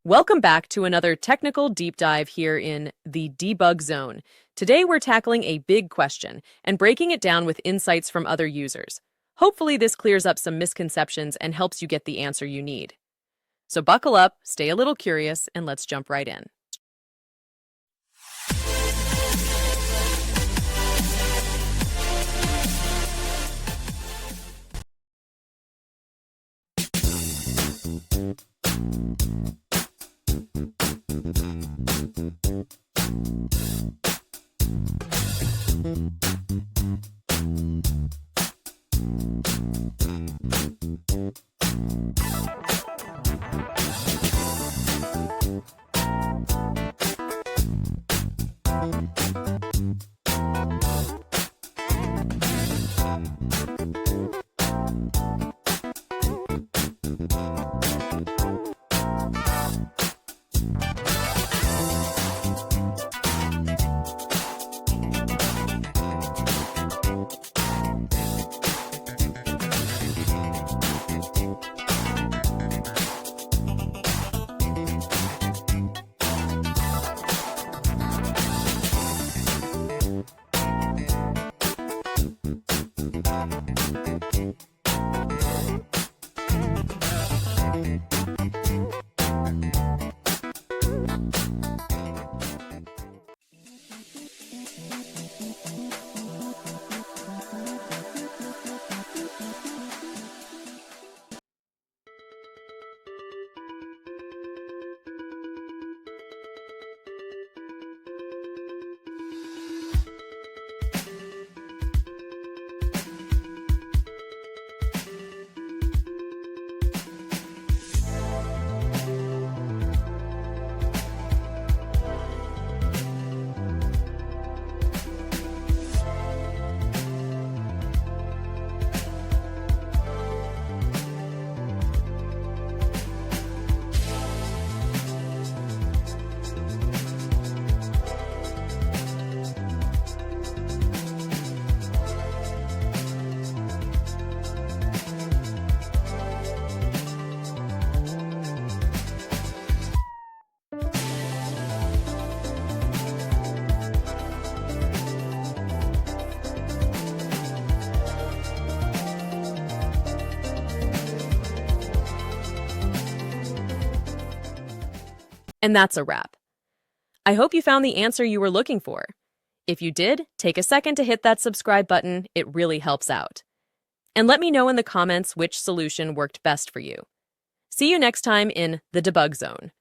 Welcome back to another technical deep dive here in the debug zone. Today we're tackling a big question and breaking it down with insights from other users. Hopefully this clears up some misconceptions and helps you get the answer you need. So buckle up, stay a little curious, and let's jump right in. And that's a wrap. I hope you found the answer you were looking for. If you did, take a second to hit that subscribe button. It really helps out. And let me know in the comments which solution worked best for you. See you next time in the debug zone.